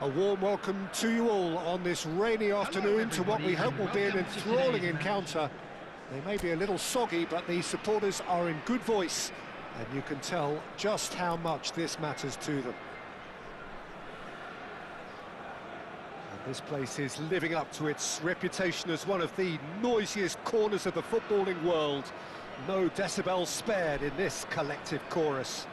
A warm welcome to you all on this rainy afternoon to what we hope will be an enthralling encounter. They may be a little soggy, but the supporters are in good voice, and you can tell just how much this matters to them. And this place is living up to its reputation as one of the noisiest corners of the footballing world. No decibels spared in this collective chorus.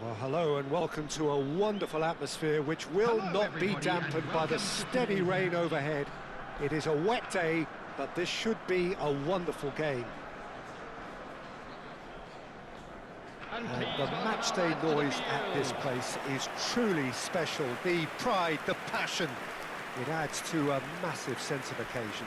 Well, hello and welcome to a wonderful atmosphere which will not be dampened by the steady rain overhead. It is a wet day, but this should be a wonderful game. And the matchday noise at this place is truly special. The pride, the passion, it adds to a massive sense of occasion.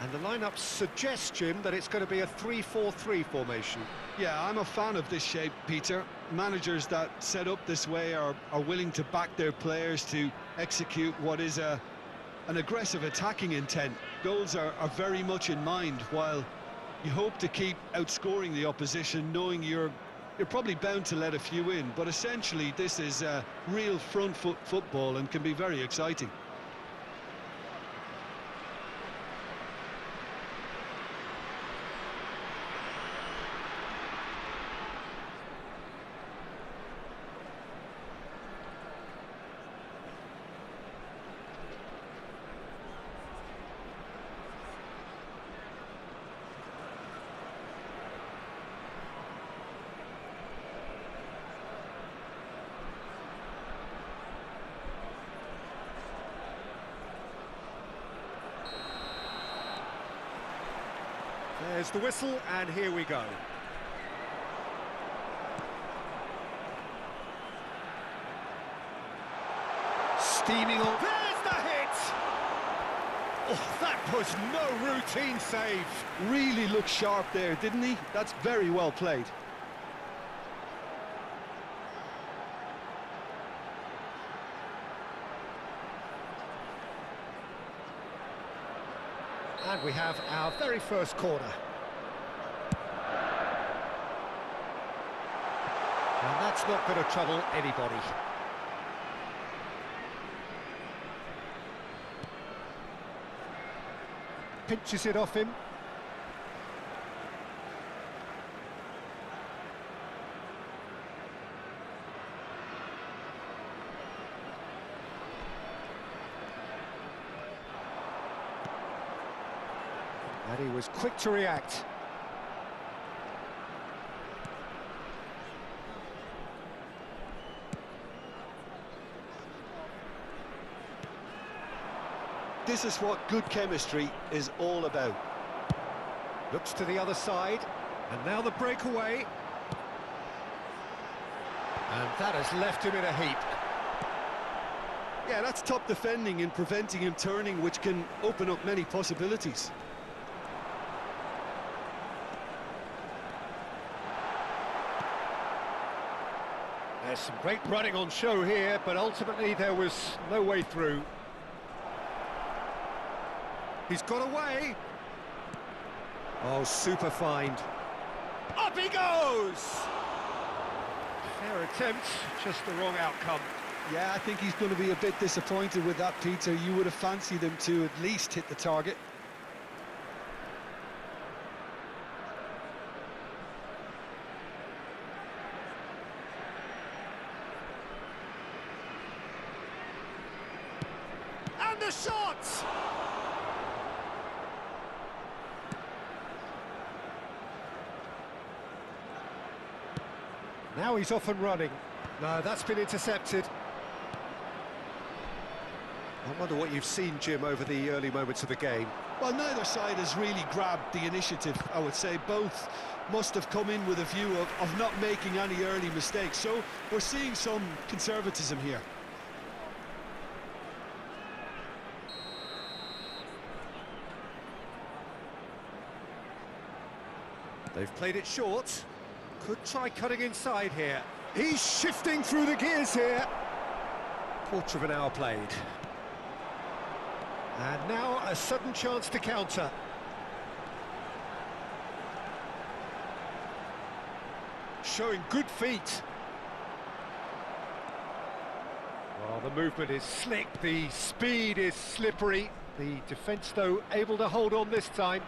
And the lineup suggests, Jim, that it's going to be a 3-4-3 formation. Yeah, I'm a fan of this shape, Peter. Managers that set up this way are willing to back their players to execute what is an aggressive attacking intent. Goals are very much in mind, while you hope to keep outscoring the opposition, knowing you're probably bound to let a few in. But essentially, this is real front foot football and can be very exciting. blows the whistle, and here we go. Steaming on. There's the hit! Oh, that was no routine save. Really looked sharp there, didn't he? That's very well played. And we have our very first corner. And that's not going to trouble anybody. Pinches it off him. And he was quick to react. This is what good chemistry is all about. Looks to the other side, and now the breakaway. And that has left him in a heap. Yeah, that's top defending and preventing him turning, which can open up many possibilities. There's some great running on show here, but ultimately there was no way through. He's got away. Oh, super find. Up he goes! Fair attempt, just the wrong outcome. Yeah, I think he's going to be a bit disappointed with that, Peter. You would have fancied him to at least hit the target. And the shot! Now he's off and running. No, that's been intercepted. I wonder what you've seen, Jim, over the early moments of the game. Well, neither side has really grabbed the initiative, I would say. Both must have come in with a view of not making any early mistakes. So we're seeing some conservatism here. They've played it short. Could try cutting inside here. He's shifting through the gears here. Quarter of an hour played. And now a sudden chance to counter. Showing good feet. Well, the movement is slick, the speed is slippery. The defence, though, able to hold on this time.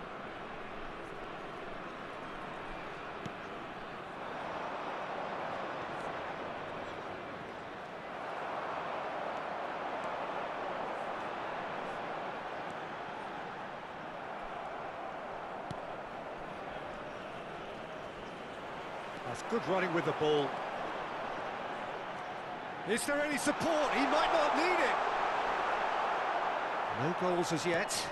That's good running with the ball. Is there any support? He might not need it. No goals as yet.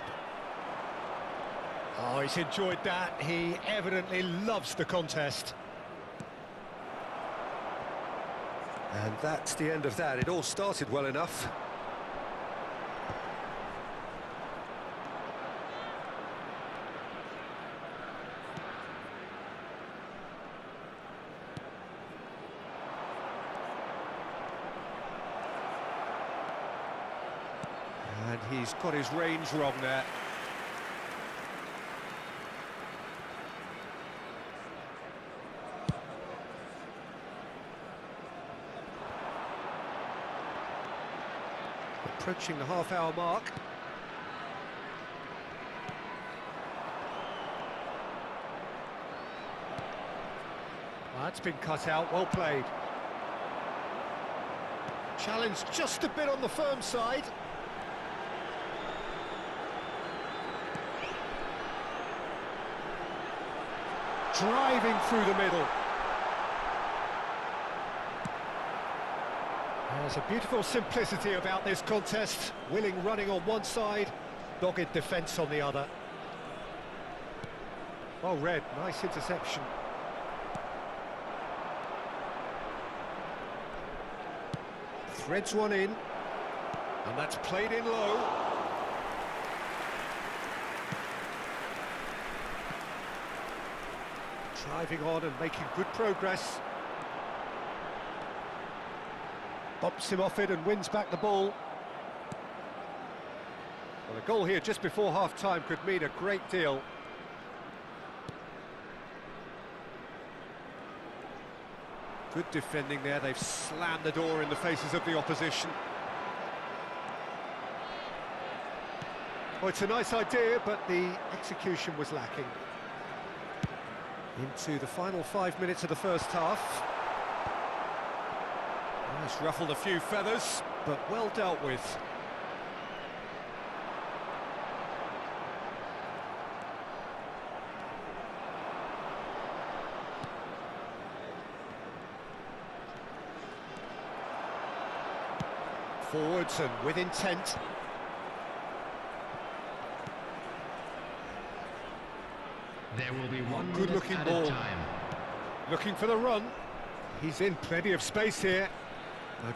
Oh, he's enjoyed that. He evidently loves the contest. And that's the end of that. It all started well enough. And he's got his range wrong there. Approaching the half-hour mark. Well, that's been cut out, well played. Challenge just a bit on the firm side. Driving through the middle. There's a beautiful simplicity about this contest. Willing running on one side, dogged defence on the other. Well read, nice interception. Threads one in, and that's played in low. Driving on and making good progress. Bumps him off it and wins back the ball. Well, a goal here just before half-time could mean a great deal. Good defending there, they've slammed the door in the faces of the opposition. Well, it's a nice idea, but the execution was lacking. Into the final 5 minutes of the first half. Nice, ruffled a few feathers, but well dealt with. Forwards and with intent. There will be one good-looking ball. Looking for the run. He's in plenty of space here.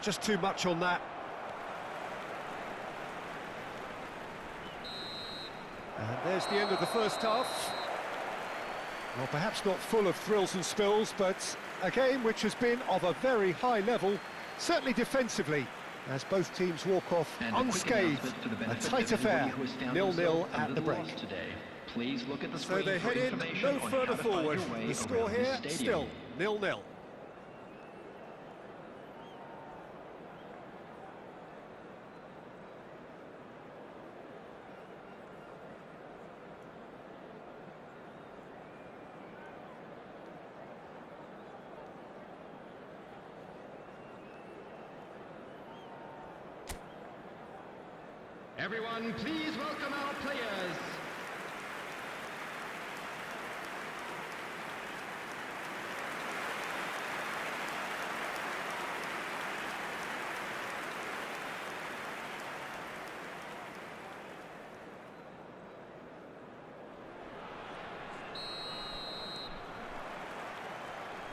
Just too much on that. And there's the end of the first half. Well, perhaps not full of thrills and spills, but a game which has been of a very high level, certainly defensively, as both teams walk off unscathed. A tight affair, 0-0 at the break. Please look at the So they head in no further forward. The score here still 0-0. Everyone, please welcome our players.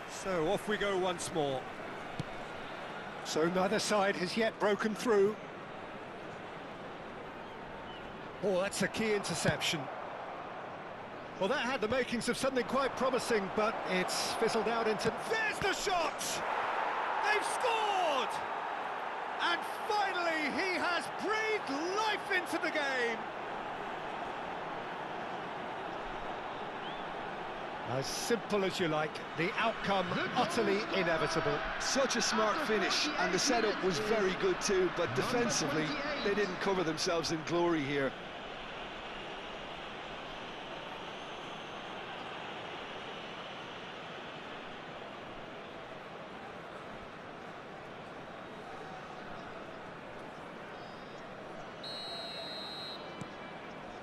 So off we go once more. So neither side has yet broken through. Oh, that's a key interception. Well, that had the makings of something quite promising, but it's fizzled out into... There's the shot! They've scored! And finally, he has breathed life into the game. As simple as you like, the outcome utterly inevitable. Such a smart finish, and the setup was very good too, but defensively, they didn't cover themselves in glory here.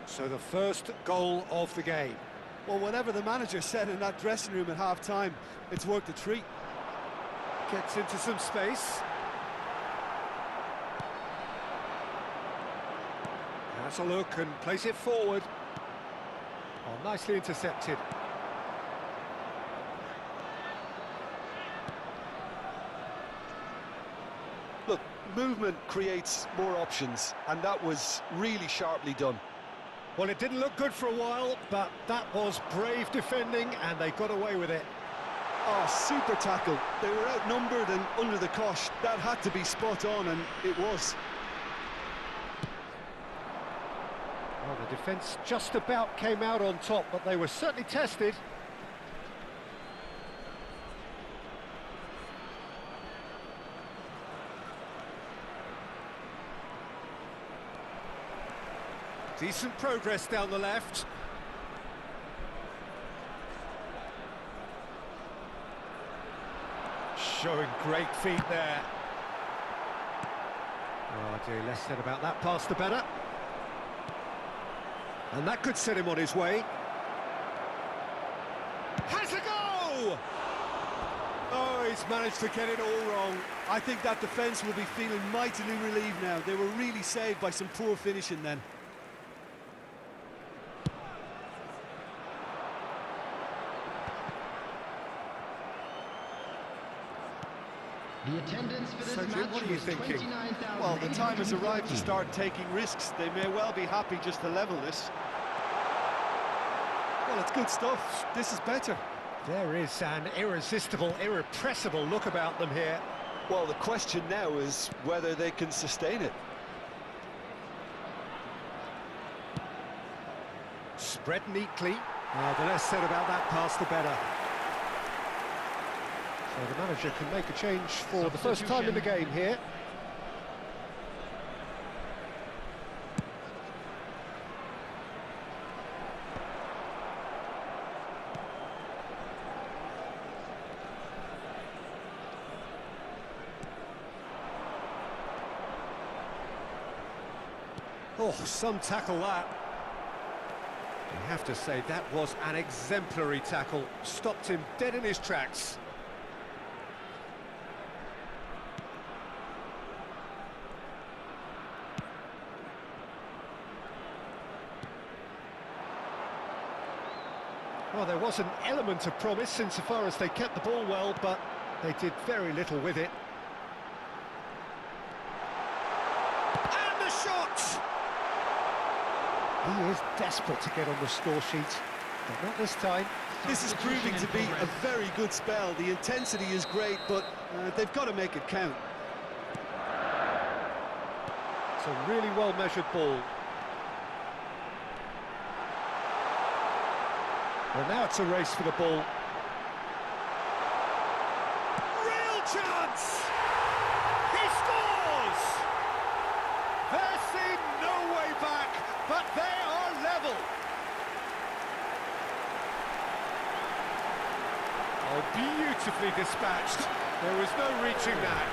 So the first goal of the game. Well, whatever the manager said in that dressing room at half-time, it's worked a treat. Gets into some space. Has a look and plays it forward. Oh, nicely intercepted. Look, movement creates more options, and that was really sharply done. Well, it didn't look good for a while, but that was brave defending, and they got away with it. Oh, super tackle. They were outnumbered and under the cosh. That had to be spot on, and it was. Well, the defence just about came out on top, but they were certainly tested. Decent progress down the left. Showing great feet there. Oh dear, less said about that pass the better. And that could set him on his way. Has a go! Oh, he's managed to get it all wrong. I think that defence will be feeling mightily relieved now. They were really saved by some poor finishing then. The attendance for this So, Jim, match what are you was thinking? 29,830. Well, the time has arrived to start taking risks. They may well be happy just to level this. Well, it's good stuff. This is better. There is an irresistible, irrepressible look about them here. Well, the question now is whether they can sustain it. Spread neatly. The less said about that pass, the better. So the manager can make a change for the first time in the game here. Oh, some tackle that. You have to say that was an exemplary tackle. Stopped him dead in his tracks. Well, there was an element of promise insofar as they kept the ball well, but they did very little with it. And the shot! He is desperate to get on the score sheet, but not this time. This is proving to be a very good spell. The intensity is great, but they've got to make it count. It's a really well-measured ball. Well, now it's a race for the ball. Real chance! He scores! There seemed no way back, but they are level. Oh, beautifully dispatched. There was no reaching that.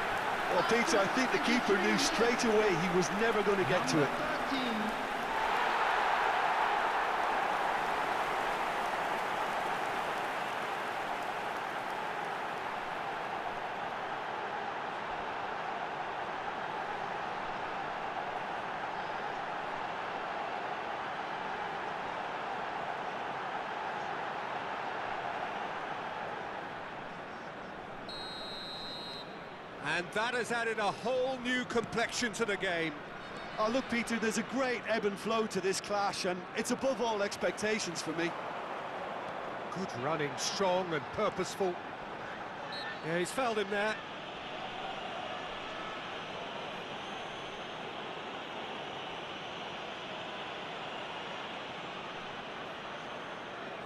Well, Peter, I think the keeper knew straight away he was never going to get to it. 13. And that has added a whole new complexion to the game. Oh, look, Peter, there's a great ebb and flow to this clash, and it's above all expectations for me. Good running, strong and purposeful. Yeah, he's fouled him there.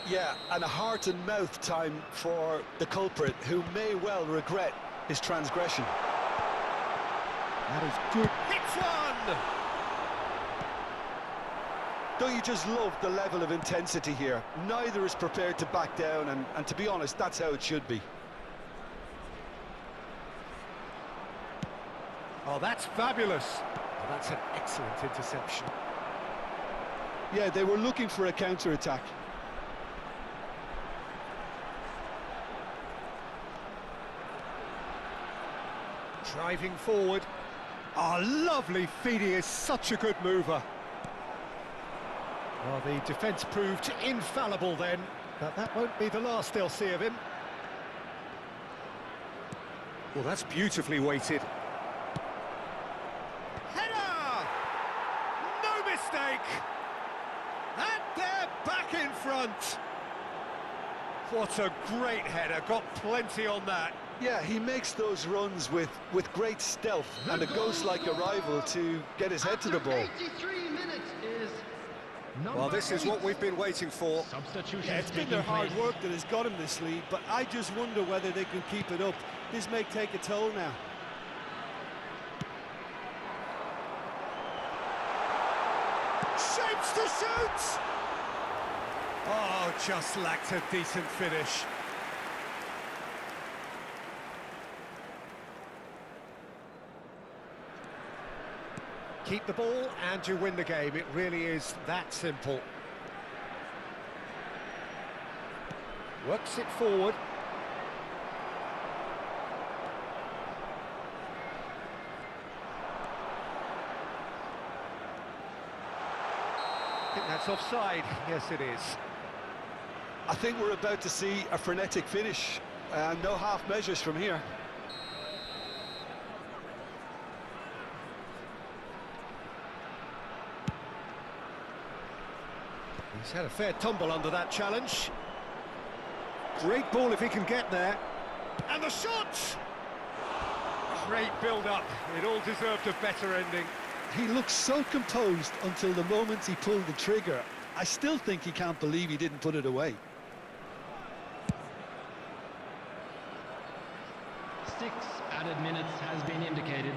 Yeah, and a heart and mouth time for the culprit, who may well regret his transgression. That is good. Hits one! Don't you just love the level of intensity here? Neither is prepared to back down, and to be honest, that's how it should be. Oh, that's fabulous. Oh, that's an excellent interception. Yeah, they were looking for a counter-attack. Driving forward. Oh, lovely feed. He is such a good mover. Well, the defence proved infallible then, but that won't be the last they'll see of him. Well, that's beautifully weighted. Header! No mistake! And they're back in front. What a great header, got plenty on that. Yeah, he makes those runs with great stealth and a ghost-like arrival to get his head to the ball. 83 minutes is Well, this is what we've been waiting for. substitution. Yeah, it's been their hard work that has got him this lead, but I just wonder whether they can keep it up. This may take a toll now. Shapes to shoot! Oh, just lacked a decent finish. Keep the ball and you win the game. It really is that simple. Works it forward. I think that's offside. Yes, it is. I think we're about to see a frenetic finish, and no half measures from here. He's had a fair tumble under that challenge. Great ball if he can get there. And the shot! Great build-up. It all deserved a better ending. He looked so composed until the moment he pulled the trigger. I still think he can't believe he didn't put it away. 6 added minutes has been indicated.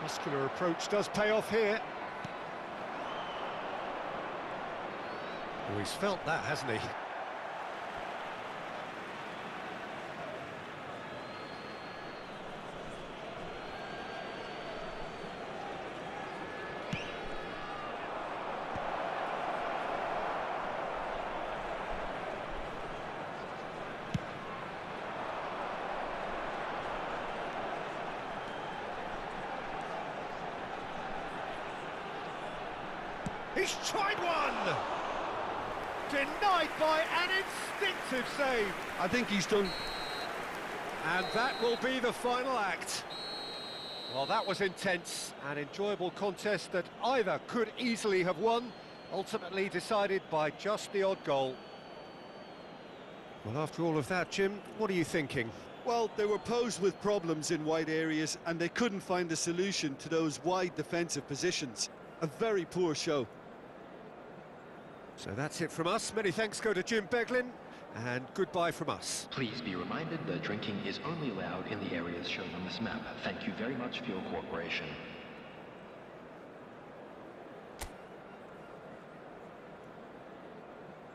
Muscular approach does pay off here. Oh, he's felt that, hasn't he? He's tried one! Denied by an instinctive save. I think he's done. And that will be the final act. Well, that was intense, an enjoyable contest that either could easily have won, ultimately decided by just the odd goal. Well, after all of that, Jim, what are you thinking? Well, they were posed with problems in wide areas and they couldn't find a solution to those wide defensive positions. A very poor show. So that's it from us. Many thanks go to Jim Beglin, and goodbye from us. Please be reminded that drinking is only allowed in the areas shown on this map. Thank you very much for your cooperation.